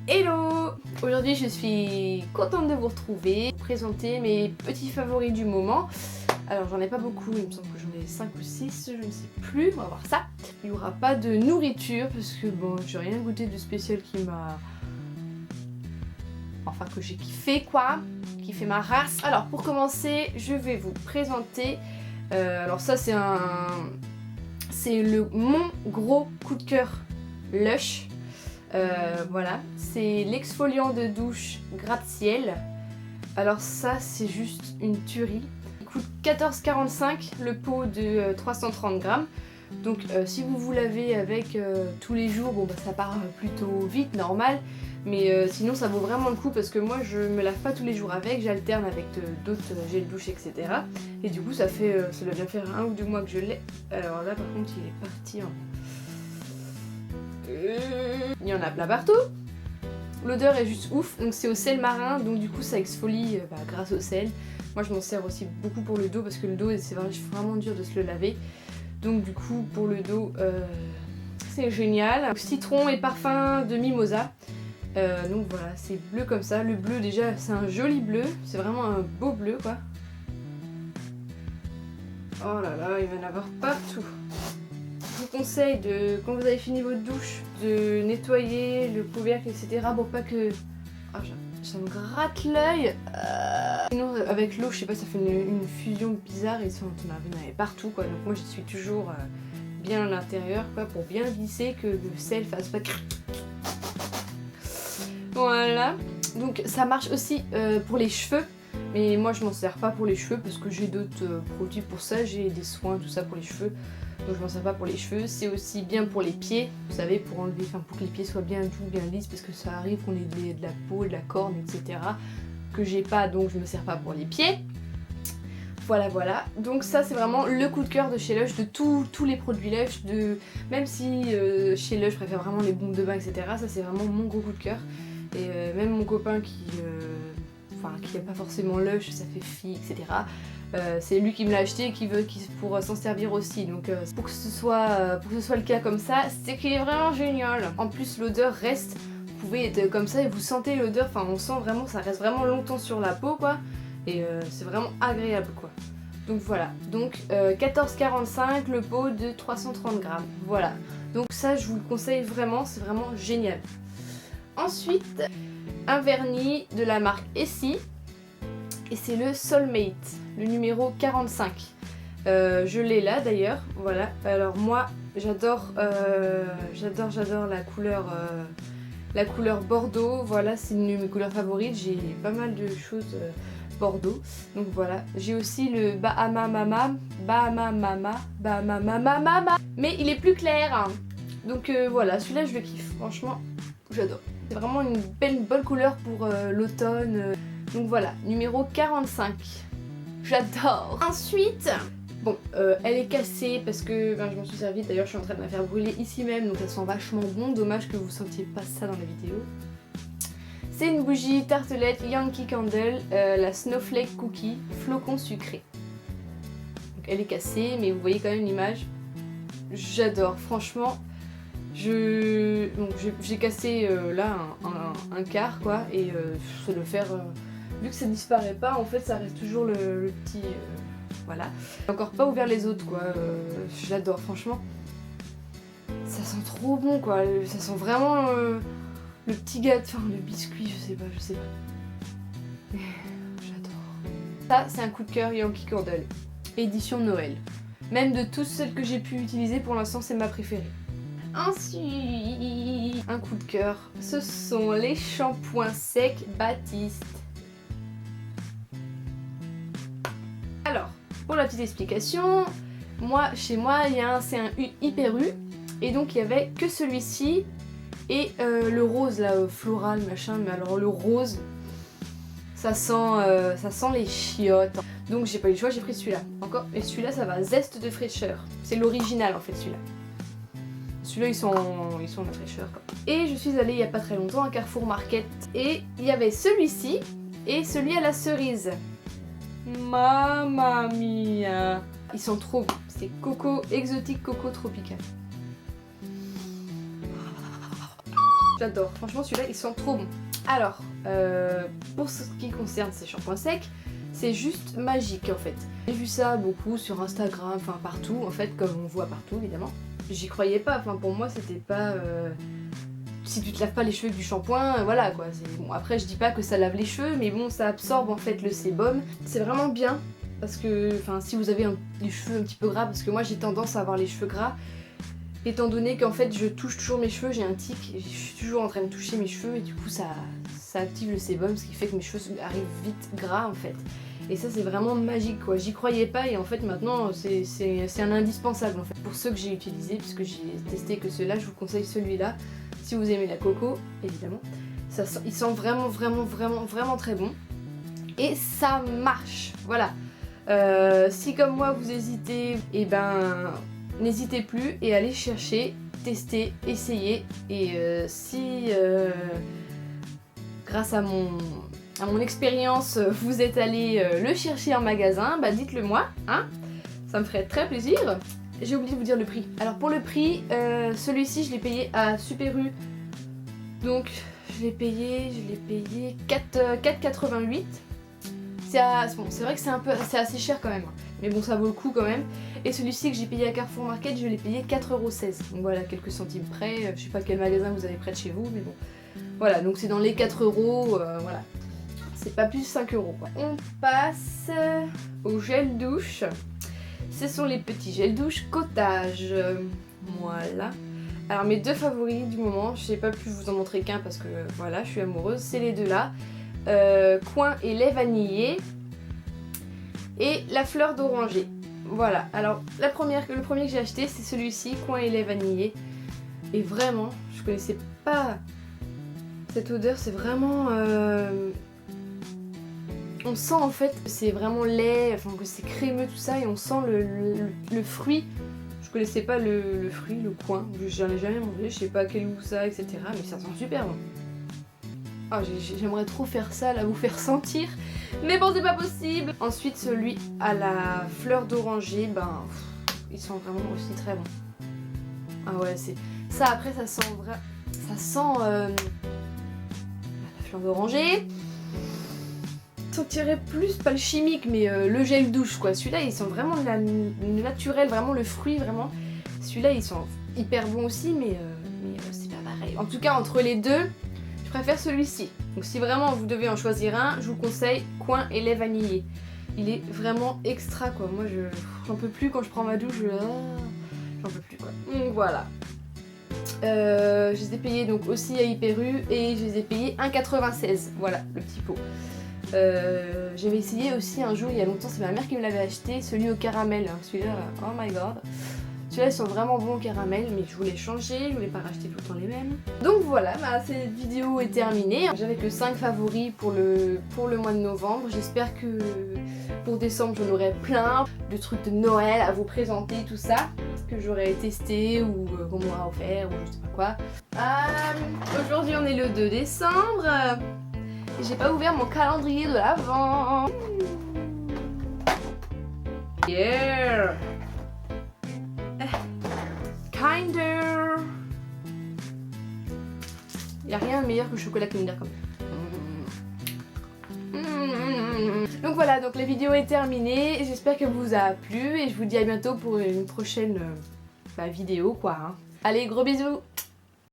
Hello! Aujourd'hui je suis contente de vous retrouver, présenter mes petits favoris du moment. Alors j'en ai pas beaucoup, il me semble que j'en ai 5 ou 6, je ne sais plus, on va voir ça. Il n'y aura pas de nourriture parce que bon, j'ai rien goûté de spécial qui m'a... Enfin que j'ai kiffé quoi, qui fait ma race. Alors pour commencer, je vais vous présenter... alors ça c'est mon gros coup de cœur Lush. Voilà, c'est l'exfoliant de douche gratte-ciel. Alors ça c'est juste une tuerie. Il coûte 14,45 le pot de 330 grammes. Donc si vous vous lavez avec tous les jours, bon bah ça part plutôt vite, normal. Mais sinon ça vaut vraiment le coup parce que moi je me lave pas tous les jours avec, j'alterne avec d'autres gels douche etc. Et du coup ça doit bien faire 1 ou 2 mois que je l'ai. Alors là par contre il est parti en... Il y en a plein partout. L'odeur est juste ouf, donc c'est au sel marin, donc du coup ça exfolie grâce au sel. Moi je m'en sers aussi beaucoup pour le dos parce que le dos c'est vraiment dur de se le laver. Donc du coup pour le dos c'est génial. Citron et parfum de mimosa. Donc voilà, c'est bleu comme ça. Le bleu déjà c'est un joli bleu, c'est vraiment un beau bleu quoi. Oh là là, il va y en avoir partout. Je vous conseille de, quand vous avez fini votre douche, de nettoyer le couvercle, etc. pour pas que... Ah, ça me gratte l'œil. Sinon, avec l'eau, je sais pas, ça fait une fusion bizarre et ça, on en avait partout, quoi. Donc moi, je suis toujours bien à l'intérieur, quoi, pour bien glisser, que le sel fasse pas... Voilà. Donc ça marche aussi pour les cheveux. Mais moi, je m'en sers pas pour les cheveux parce que j'ai d'autres produits pour ça. J'ai des soins, tout ça pour les cheveux. Donc je m'en sers pas pour les cheveux, c'est aussi bien pour les pieds, vous savez, pour enlever, pour que les pieds soient bien doux, bien lisses, parce que ça arrive qu'on ait de la peau, de la corne, etc. que j'ai pas, donc je me sers pas pour les pieds. Voilà, voilà. Donc ça c'est vraiment le coup de cœur de chez Lush, de tous les produits Lush, même si chez Lush je préfère vraiment les bombes de bain, etc. Ça c'est vraiment mon gros coup de cœur. Et même mon copain qui n'a pas forcément Lush, ça fait fille, etc. C'est lui qui me l'a acheté et qui veut pour s'en servir aussi. Donc pour que ce soit le cas comme ça, c'est qu'il est vraiment génial. En plus l'odeur reste, vous pouvez être comme ça et vous sentez l'odeur, enfin on sent vraiment, ça reste vraiment longtemps sur la peau quoi. Et c'est vraiment agréable quoi. Donc voilà, donc 14,45 le pot de 330 grammes. Voilà, donc ça je vous le conseille vraiment, c'est vraiment génial. Ensuite, un vernis de la marque Essie. Et c'est le Soulmate, le numéro 45. Je l'ai là d'ailleurs, voilà. Alors moi, j'adore la couleur Bordeaux. Voilà, c'est une de mes couleurs favorites. J'ai pas mal de choses Bordeaux. Donc voilà. J'ai aussi le Bahama Mama. Mais il est plus clair. Donc voilà, celui-là je le kiffe. Franchement, j'adore. C'est vraiment une bonne couleur pour l'automne. Donc voilà, numéro 45. J'adore. Ensuite, bon, elle est cassée parce que je m'en suis servie. D'ailleurs, je suis en train de la faire brûler ici même, donc elle sent vachement bon. Dommage que vous sentiez pas ça dans la vidéo. C'est une bougie tartelette Yankee Candle, la Snowflake Cookie, flocon sucré. Donc elle est cassée, mais vous voyez quand même l'image. J'adore, franchement. J'ai cassé là un quart quoi, et je vais le faire... vu que ça disparaît pas, en fait ça reste toujours le petit... voilà. J'ai encore pas ouvert les autres quoi, j'adore franchement. Ça sent trop bon quoi, ça sent vraiment le petit gâteau, enfin le biscuit, je sais pas. J'adore. Ça c'est un coup de cœur Yankee Candle, édition Noël. Même de toutes celles que j'ai pu utiliser, pour l'instant c'est ma préférée. Ensuite, un coup de cœur, ce sont les shampoings secs Baptiste. Alors, pour la petite explication, chez moi, c'est un Hyper U, et donc il y avait que celui-ci et le rose là, floral machin, mais alors le rose, ça sent les chiottes. Donc j'ai pas eu le choix, j'ai pris celui-là. Encore, et celui-là ça va, zeste de fraîcheur. C'est l'original en fait celui-là. Celui-là ils sont de fraîcheur quoi. Et je suis allée il y a pas très longtemps à Carrefour Market et il y avait celui-ci et celui à la cerise. Mamma mia! Ils sont trop bons. C'est coco exotique, coco tropical. J'adore, franchement celui-là il sent trop bon. Alors, pour ce qui concerne ces shampoings secs, c'est juste magique en fait. J'ai vu ça beaucoup sur Instagram, enfin partout en fait, comme on voit partout évidemment. J'y croyais pas, enfin pour moi c'était pas... Si tu te laves pas les cheveux avec du shampoing, voilà quoi. Bon, après je dis pas que ça lave les cheveux, mais bon ça absorbe en fait le sébum. C'est vraiment bien, parce que enfin si vous avez les cheveux un petit peu gras, parce que moi j'ai tendance à avoir les cheveux gras, étant donné qu'en fait je touche toujours mes cheveux, j'ai un tic, je suis toujours en train de toucher mes cheveux et du coup ça active le sébum, ce qui fait que mes cheveux arrivent vite gras en fait. Et ça c'est vraiment magique quoi, j'y croyais pas et en fait maintenant c'est un indispensable en fait. Pour ceux que j'ai utilisés, puisque j'ai testé que ceux-là, je vous conseille celui-là. Si vous aimez la coco, évidemment. Il sent vraiment très bon. Et ça marche, voilà. Si comme moi vous hésitez, et ben n'hésitez plus et allez chercher, tester, essayer. Et si grâce à mon expérience vous êtes allé le chercher en magasin, bah dites-le moi, hein. Ça me ferait très plaisir. J'ai oublié de vous dire le prix. Alors pour le prix, celui-ci je l'ai payé à Super U. Donc je l'ai payé 4,88. C'est vrai que c'est assez cher quand même. Mais bon ça vaut le coup quand même. Et celui-ci que j'ai payé à Carrefour Market, je l'ai payé 4,16 €. Donc voilà, quelques centimes près. Je sais pas quel magasin vous avez près de chez vous, mais bon. Voilà, donc c'est dans les 4 €, voilà. C'est pas plus 5 € quoi. On passe au gel douche. Ce sont les petits gels douche Cottage. Voilà. Alors mes deux favoris du moment, je n'ai pas pu vous en montrer qu'un parce que voilà, je suis amoureuse, c'est les deux là. Coin et lait vanillé et la fleur d'oranger. Voilà, alors le premier que j'ai acheté c'est celui-ci, coin et lait vanillé. Et vraiment, je connaissais pas cette odeur, c'est vraiment... On sent en fait que c'est vraiment lait, enfin que c'est crémeux tout ça et on sent le fruit. Je connaissais pas le fruit, le coin, j'en ai jamais mangé, je sais pas quel goût ça, etc. Mais ça sent super bon. Ah, j'aimerais trop faire ça, là, vous faire sentir. Mais bon, c'est pas possible. Ensuite, celui à la fleur d'oranger, ben, il sent vraiment aussi très bon. Ah ouais, c'est... Ça, après, ça sent vraiment... Ça sent... la fleur d'oranger. Sentirait plus, pas le chimique, mais le gel douche quoi. Celui-là il sent vraiment le naturel, vraiment le fruit, vraiment. Celui-là il sent hyper bon aussi, mais c'est pas pareil. En tout cas entre les deux, je préfère celui-ci. Donc si vraiment vous devez en choisir un, je vous conseille coin et lait vanillé. Il est vraiment extra quoi. Moi j'en peux plus quand je prends ma douche, j'en peux plus quoi. Donc voilà. Je les ai payés donc aussi à Hyper U et je les ai payés 1,96. Voilà le petit pot. J'avais essayé aussi un jour il y a longtemps, c'est ma mère qui me l'avait acheté, celui au caramel, hein. Celui-là, oh my god. Celui-là ils sont vraiment bons au caramel, mais je voulais changer, je voulais pas racheter tout le temps les mêmes. Donc voilà, cette vidéo est terminée. J'avais que 5 favoris pour le mois de novembre. J'espère que pour décembre j'en aurai plein de trucs de Noël à vous présenter, tout ça, que j'aurais testé ou qu'on m'aura offert ou je sais pas quoi. Aujourd'hui on est le 2 décembre. J'ai pas ouvert mon calendrier de l'Avent. Yeah. Kinder. Y'a rien de meilleur que le chocolat Kinder quand même. Donc voilà, donc la vidéo est terminée. J'espère qu'elle vous a plu et je vous dis à bientôt pour une prochaine vidéo quoi. Hein. Allez, gros bisous.